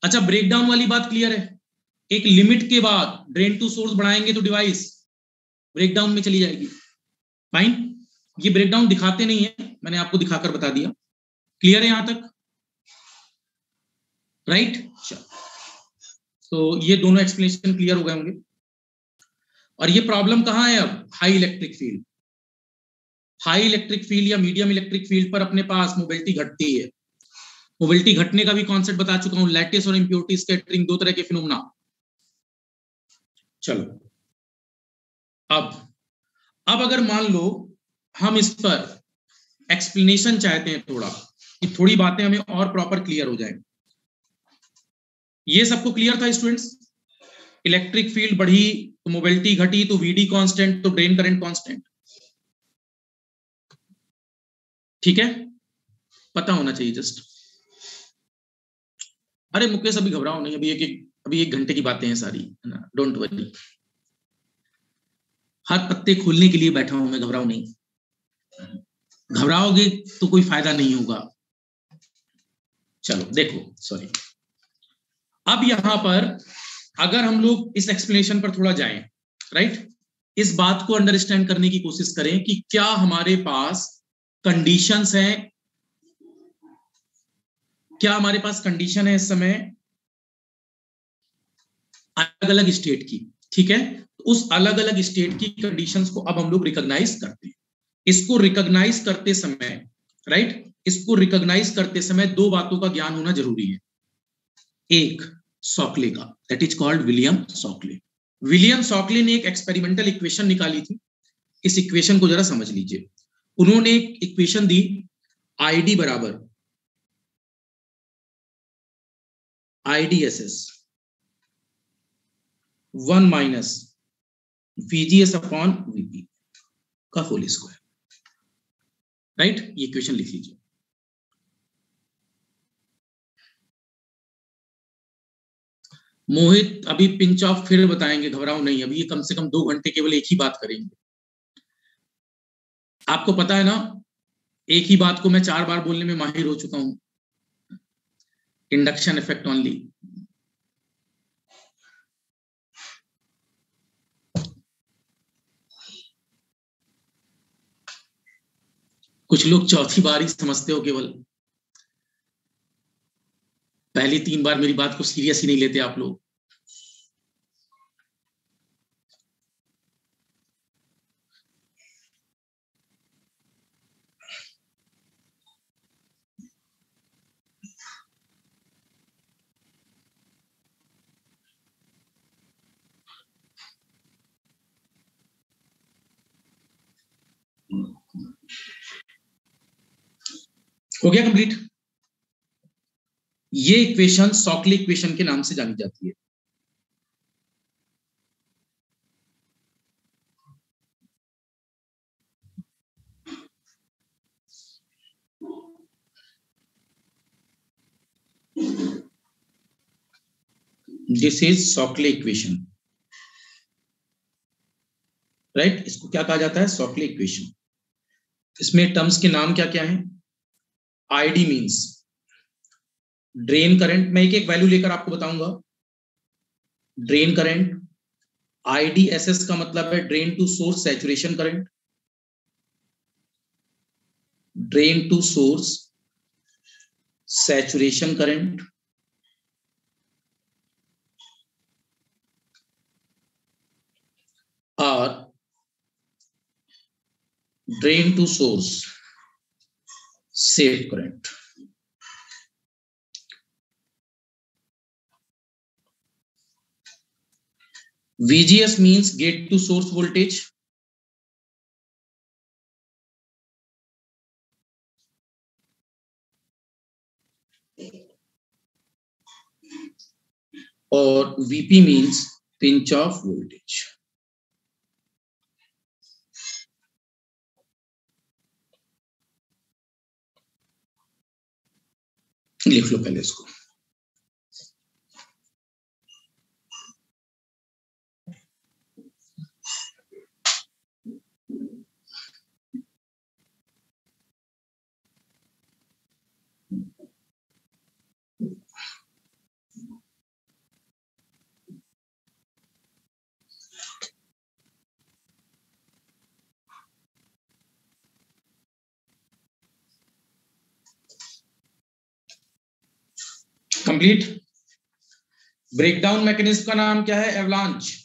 अच्छा, ब्रेकडाउन वाली बात क्लियर है? एक लिमिट के बाद ड्रेन टू सोर्स बढ़ाएंगे तो डिवाइस ब्रेकडाउन में चली जाएगी। फाइन, ये ब्रेकडाउन दिखाते नहीं है, मैंने आपको दिखाकर बता दिया। क्लियर है यहां तक? राइट। तो ये दोनों एक्सप्लेनेशन क्लियर हो गए होंगे। और ये प्रॉब्लम कहां है अब? High electric field. High electric field या मीडियम इलेक्ट्रिक फील्ड पर अपने पास मोबिलिटी घटती है। मोबिलिटी घटने का भी कॉन्सेप्ट बता चुका हूं, लैटिस और इम्प्योरिटी स्कैटरिंग, दो तरह के फिनोमेना। चलो, अब अगर मान लो हम इस पर एक्सप्लेनेशन चाहते हैं थोड़ा, कि थोड़ी बातें हमें और प्रॉपर क्लियर हो जाए। ये सबको क्लियर था स्टूडेंट्स? इलेक्ट्रिक फील्ड बढ़ी तो मोबिलिटी घटी, तो वीडी कांस्टेंट, तो ड्रेन करंट कांस्टेंट। ठीक है, पता होना चाहिए जस्ट। अरे मुकेश, अभी घबराओ नहीं, अभी एक घंटे की बातें हैं सारी, है ना, डोंट वरी। हर पत्ते खोलने के लिए बैठा हूं मैं, घबराओ नहीं। घबराओगे तो कोई फायदा नहीं होगा। चलो देखो, सॉरी, अब यहां पर अगर हम लोग इस एक्सप्लेनेशन पर थोड़ा जाएं, राइट, इस बात को अंडरस्टैंड करने की कोशिश करें कि क्या हमारे पास कंडीशंस हैं, क्या हमारे पास कंडीशन है इस समय अलग अलग स्टेट की। ठीक है, उस अलग अलग स्टेट की कंडीशंस को अब हम लोग रिकॉग्नाइज करते हैं। इसको रिकॉग्नाइज करते समय, राइट, इसको रिकॉग्नाइज करते समय दो बातों का ज्ञान होना जरूरी है। एक, सॉकले का, that is called William Sakle. William Sakle ने एक एक्सपेरिमेंटल इक्वेशन निकाली थी। इस इक्वेशन को जरा समझ लीजिए। उन्होंने एक इक्वेशन दी, आईडी बराबर आईडीएसएस 1 माइनस VGS अपॉन VP का होल स्क्वायर। राइट, ये इक्वेशन लिख लीजिए। मोहित अभी पिंच ऑफ फिर बताएंगे, घबराओ नहीं, अभी ये कम से कम 2 घंटे केवल एक ही बात करेंगे। आपको पता है ना, एक ही बात को मैं 4 बार बोलने में माहिर हो चुका हूं। Induction effect only. कुछ लोग चौथी बार ही समझते हो केवल, पहली 3 बार मेरी बात को सीरियस ही नहीं लेते आप लोग। हो गया कंप्लीट? ये इक्वेशन सॉकले इक्वेशन के नाम से जानी जाती है। This is Sakle equation, right, इसको क्या कहा जाता है? सॉकले इक्वेशन। इसमें टर्म्स के नाम क्या क्या हैं? आईडी मींस ड्रेन करंट, मैं एक एक वैल्यू लेकर आपको बताऊंगा। ड्रेन करंट, आईडीएसएस का मतलब है drain to source saturation current, drain to source saturation current. और drain to source save current. VGS means gate to source voltage, और VP means pinch off voltage। लिख लो पहले इसको। कंप्लीट। ब्रेकडाउन मैकेनिज्म का नाम क्या है? एवलांच।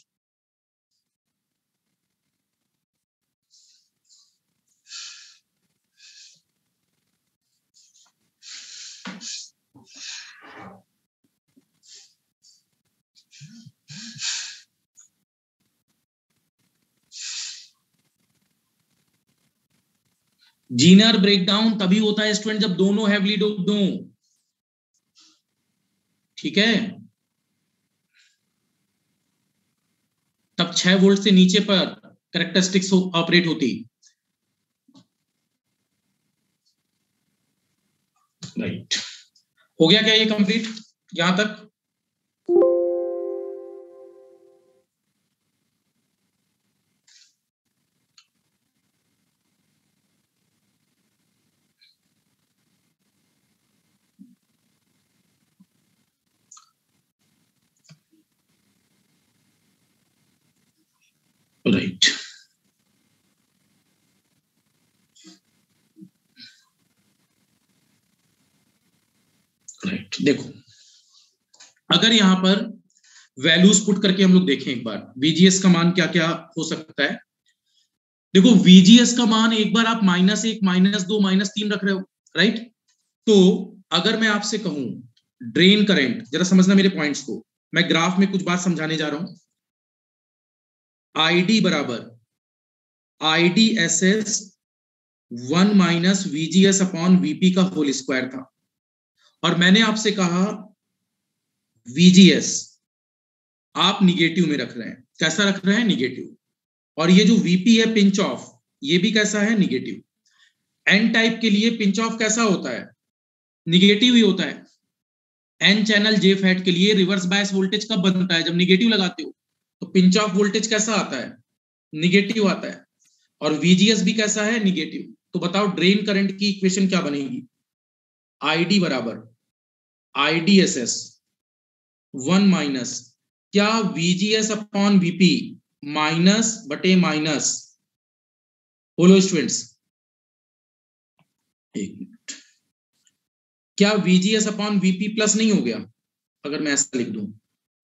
जीनर ब्रेकडाउन तभी होता है स्टूडेंट जब दोनों हैवली डोप्ड हों, ठीक है, तब 6 वोल्ट से नीचे पर कैरेक्टरिस्टिक्स ऑपरेट होती। राइट, हो गया क्या ये कंप्लीट यहां तक? Right, right. देखो, अगर यहां पर वैल्यूज पुट करके हम लोग देखें एक बार, VGS का मान क्या क्या हो सकता है। देखो, VGS का मान एक बार आप -1, -2, -3 रख रहे हो, राइट। तो अगर मैं आपसे कहूं ड्रेन करंट, जरा समझना मेरे पॉइंट्स को, मैं ग्राफ में कुछ बात समझाने जा रहा हूं। ID बराबर IDSS 1 - VGS अपॉन VP का होल स्क्वायर था, और मैंने आपसे कहा VGS आप निगेटिव में रख रहे हैं। कैसा रख रहे हैं? निगेटिव। और ये जो VP है पिंच ऑफ, ये भी कैसा है? निगेटिव। एन टाइप के लिए पिंच ऑफ कैसा होता है? निगेटिव ही होता है। एन चैनल जे फैट के लिए रिवर्स बायस वोल्टेज कब बनता है? जब निगेटिव लगाते हो। तो पिंच ऑफ वोल्टेज कैसा आता है? निगेटिव आता है। और VGS भी कैसा है? निगेटिव। तो बताओ ड्रेन करंट की इक्वेशन क्या बनेगी? ID बराबर IDSS 1 - क्या VGS अपॉन VP माइनस बटे माइनस। बोलो स्टूडेंट्स, एक मिनट, क्या VGS अपॉन VP प्लस नहीं हो गया? अगर मैं ऐसा लिख दूं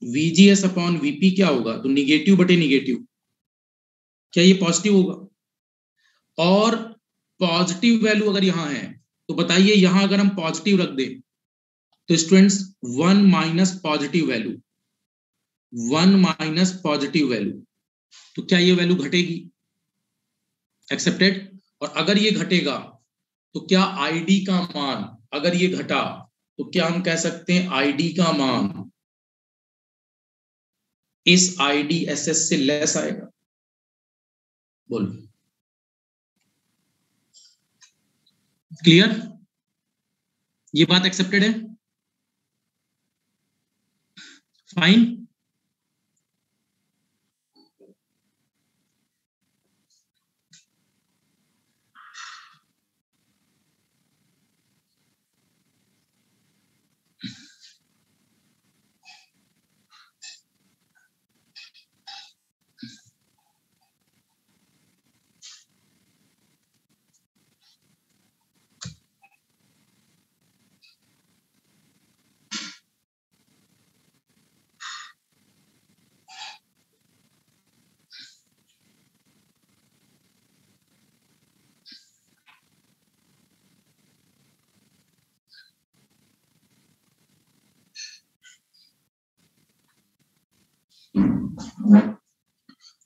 VGS अपॉन VP क्या होगा? तो निगेटिव बटे निगेटिव। क्या ये पॉजिटिव होगा? और पॉजिटिव वैल्यू अगर यहां है तो बताइए, यहां अगर हम पॉजिटिव रख दें तो students 1 - positive value, 1 - positive value, तो क्या ये वैल्यू घटेगी? एक्सेप्टेड। और अगर ये घटेगा तो क्या ID का मान, अगर ये घटा तो क्या हम कह सकते हैं ID का मान इस IDSS से लेस आएगा? बोलो, क्लियर? ये बात एक्सेप्टेड है? फाइन।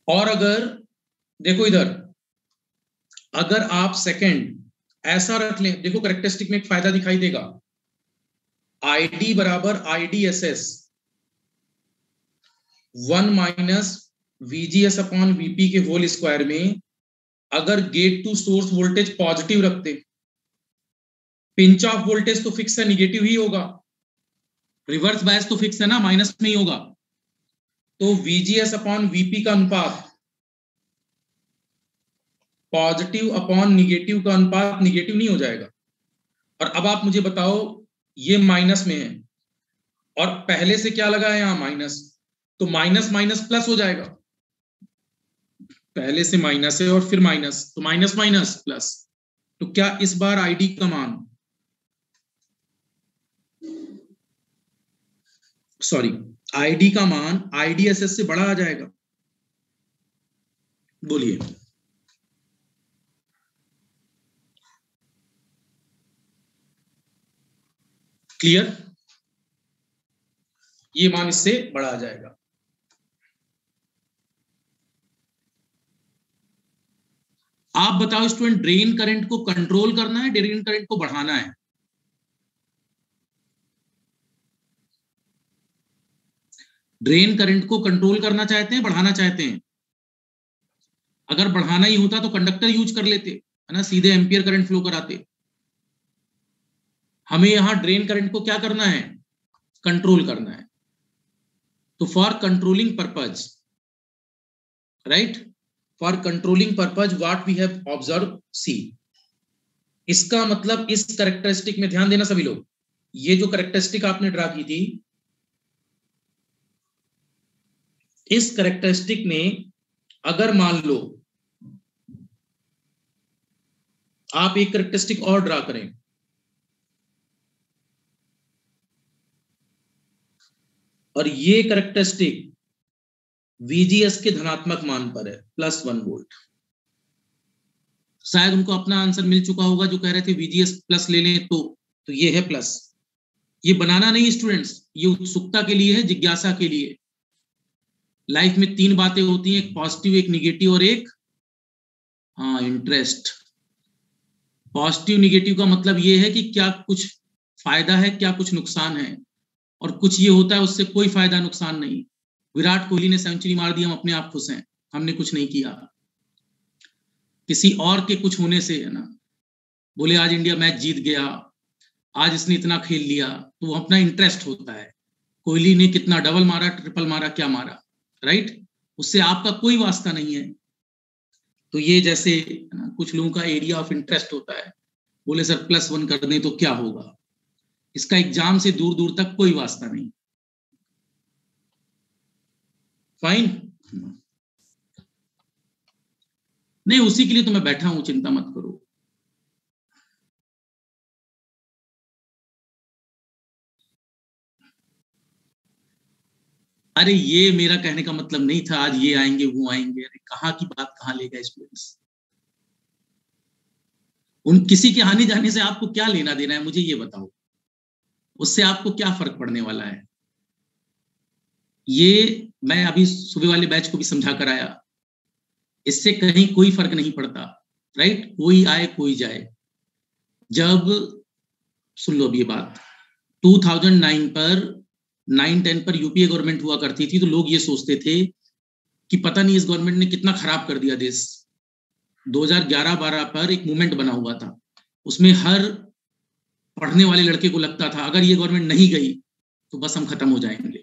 और अगर देखो इधर, अगर आप सेकंड ऐसा रख लें, देखो कैरेक्टरिस्टिक में एक फायदा दिखाई देगा। ID बराबर IDSS 1 - VGS अपॉन VP के होल स्क्वायर में अगर gate to source voltage positive रखते, पिंच ऑफ वोल्टेज तो फिक्स है, निगेटिव ही होगा। रिवर्स बायस तो फिक्स है ना, माइनस में ही होगा। तो VGS अपॉन VP का अनुपात, पॉजिटिव अपॉन निगेटिव का अनुपात निगेटिव नहीं हो जाएगा? और अब आप मुझे बताओ, ये माइनस में है और पहले से क्या लगा है यहां? माइनस। तो माइनस माइनस प्लस हो जाएगा। पहले से माइनस है और फिर माइनस, तो माइनस माइनस प्लस। तो क्या इस बार ID का मान सॉरी, आईडी का मान आईडीएसएस से बड़ा आ जाएगा। बोलिए, क्लियर? ये मान इससे बड़ा आ जाएगा। आप बताओ स्टूडेंट, ड्रेन करंट को कंट्रोल करना है, ड्रेन करंट को बढ़ाना है? ड्रेन करंट को कंट्रोल करना चाहते हैं, बढ़ाना चाहते हैं? अगर बढ़ाना ही होता तो कंडक्टर यूज कर लेते, है ना, सीधे एम्पियर करंट फ्लो कराते। हमें यहां ड्रेन करंट को क्या करना है? कंट्रोल करना है। तो for controlling purpose, right, for controlling purpose what we have observe, see, इसका मतलब इस कैरेक्टरिस्टिक में ध्यान देना सभी लोग। ये जो कैरेक्टरिस्टिक आपने ड्रा की थी, इस कैरेक्टरिस्टिक में अगर मान लो आप एक कैरेक्टरिस्टिक और ड्रा करें, और ये कैरेक्टरिस्टिक VGS के धनात्मक मान पर है, +1 वोल्ट। शायद उनको अपना आंसर मिल चुका होगा जो कह रहे थे VGS प्लस ले लें, तो ये है प्लस। ये बनाना नहीं स्टूडेंट्स, ये उत्सुकता के लिए है, जिज्ञासा के लिए। लाइफ में 3 बातें होती हैं, एक पॉजिटिव, एक निगेटिव और एक इंटरेस्ट। पॉजिटिव निगेटिव का मतलब ये है कि क्या कुछ फायदा है, क्या कुछ नुकसान है, और कुछ ये होता है उससे कोई फायदा नुकसान नहीं। विराट कोहली ने सेंचुरी मार दी, हम अपने आप खुश हैं, हमने कुछ नहीं किया। किसी और के कुछ होने से, है ना, बोले आज इंडिया मैच जीत गया, आज इसने इतना खेल लिया, तो वो अपना इंटरेस्ट होता है। कोहली ने कितना डबल मारा, ट्रिपल मारा, क्या मारा, राइट, उससे आपका कोई वास्ता नहीं है। तो ये जैसे कुछ लोगों का एरिया ऑफ इंटरेस्ट होता है, बोले सर +1 कर दें तो क्या होगा, इसका एग्जाम से दूर दूर तक कोई वास्ता नहीं। फाइन, नहीं उसी के लिए तो मैं बैठा हूं, चिंता मत करो। अरे ये मेरा कहने का मतलब नहीं था आज ये आएंगे वो आएंगे, अरे कहाँ की बात कहाँ ले गए स्टूडेंट्स। उन किसी के आने जाने से आपको क्या लेना देना है, मुझे ये बताओ, उससे आपको क्या फर्क पड़ने वाला है? ये मैं अभी सुबह वाले बैच को भी समझा कर आया, इससे कहीं कोई फर्क नहीं पड़ता, राइट, कोई आए कोई जाए। जब, सुन लो अब ये बात, 2009 पर 9-10 पर यूपीए गवर्नमेंट हुआ करती थी, तो लोग ये सोचते थे कि पता नहीं इस गवर्नमेंट ने कितना खराब कर दिया देश। 2011-12 पर एक मूवमेंट बना हुआ था, उसमें हर पढ़ने वाले लड़के को लगता था अगर ये गवर्नमेंट नहीं गई तो बस हम खत्म हो जाएंगे।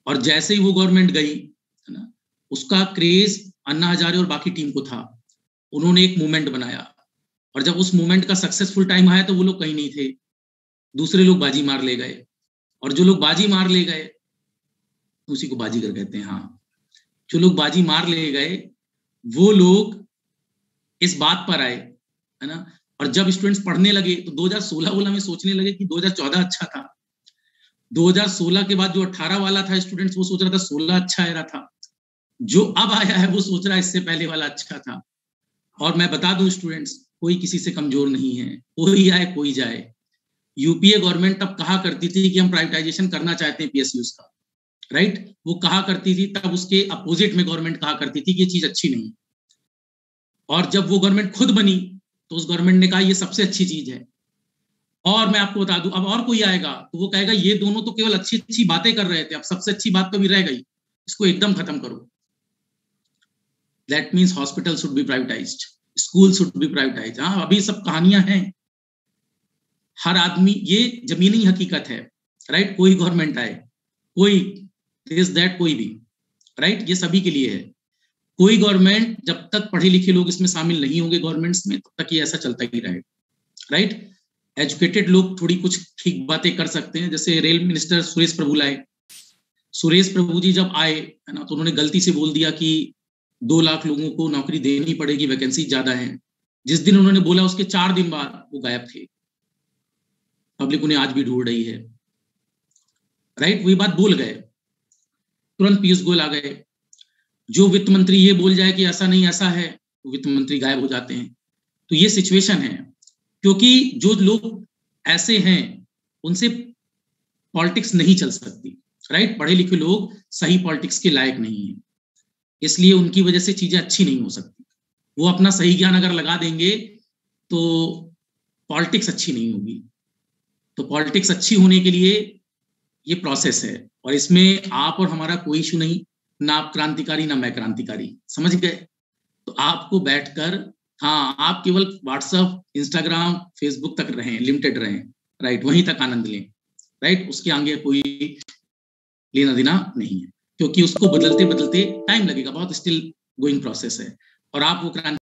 और जैसे ही वो गवर्नमेंट गई, है ना, उसका क्रेज अन्ना हजारे और बाकी टीम को था, उन्होंने एक मूवमेंट बनाया, और जब उस मूवमेंट का सक्सेसफुल टाइम आया तो वो लोग कहीं नहीं थे, दूसरे लोग बाजी मार ले गए, और जो लोग बाजी मार ले गए उसी को बाजीगर कहते हैं। हाँ, जो लोग बाजी मार ले गए वो लोग इस बात पर आए, है ना, और जब स्टूडेंट्स पढ़ने लगे तो 2016 में सोचने लगे कि 2014 अच्छा था, 2016 के बाद जो 18 वाला था स्टूडेंट्स वो सोच रहा था 16 अच्छा आ रहा था, जो अब आया है वो सोच रहा है इससे पहले वाला अच्छा था। और मैं बता दूं स्टूडेंट्स, कोई किसी से कमजोर नहीं है, कोई आए कोई जाए। यूपीए गवर्नमेंट तब कहा करती थी कि हम प्राइवेटाइजेशन करना चाहते हैं पीएसयूज का, राइट, वो कहा करती थी, तब उसके अपोजिट में गवर्नमेंट कहा करती थी कि ये चीज अच्छी नहीं। और जब वो गवर्नमेंट खुद बनी तो उस गवर्नमेंट ने कहा ये सबसे अच्छी चीज है। और मैं आपको बता दूं, अब और कोई आएगा तो वो कहेगा ये दोनों तो केवल अच्छी अच्छी बातें कर रहे थे, अब सबसे अच्छी बात तो भी रह गई, इसको एकदम खत्म करो। That means hospital should be privatised, school should be privatised. हाँ, अभी सब कहानियां हैं, हर आदमी, ये जमीनी हकीकत है, राइट, कोई गवर्नमेंट आए, कोई दिस दैट, कोई भी, राइट, ये सभी के लिए है। कोई गवर्नमेंट, जब तक पढ़े लिखे लोग इसमें शामिल नहीं होंगे गवर्नमेंट्स में, तब तक ये ऐसा चलता ही रहेगा, राइट। एजुकेटेड लोग थोड़ी कुछ ठीक बातें कर सकते हैं, जैसे रेल मिनिस्टर सुरेश प्रभु लाए, सुरेश प्रभु जी जब आए, है ना, तो उन्होंने गलती से बोल दिया कि 2 लाख लोगों को नौकरी देनी पड़ेगी, वैकेंसी ज्यादा है। जिस दिन उन्होंने बोला उसके 4 दिन बाद वो गायब थे, पब्लिक उन्हें आज भी ढूंढ रही है, राइट, वही बात बोल गए, तुरंत पीयूष गोयल आ गए। जो वित्त मंत्री ये बोल जाए कि ऐसा नहीं ऐसा है, वित्त मंत्री गायब हो जाते हैं। तो ये सिचुएशन है, क्योंकि जो लोग ऐसे हैं उनसे पॉलिटिक्स नहीं चल सकती, राइट। पढ़े लिखे लोग सही पॉलिटिक्स के लायक नहीं है, इसलिए उनकी वजह से चीजें अच्छी नहीं हो सकती। वो अपना सही ज्ञान अगर लगा देंगे तो पॉलिटिक्स अच्छी नहीं होगी। तो पॉलिटिक्स अच्छी होने के लिए ये प्रोसेस है, और इसमें आप और हमारा कोई इशू नहीं, ना आप क्रांतिकारी ना मैं क्रांतिकारी, समझ गए। तो आपको बैठकर, हाँ, आप केवल व्हाट्सएप, इंस्टाग्राम, फेसबुक तक रहें, लिमिटेड रहें, राइट, वहीं तक आनंद लें, राइट। उसके आगे कोई लेना देना नहीं है, क्योंकि उसको बदलते बदलते टाइम लगेगा, बहुत स्टिल गोइंग प्रोसेस है। और आप वो क्रांति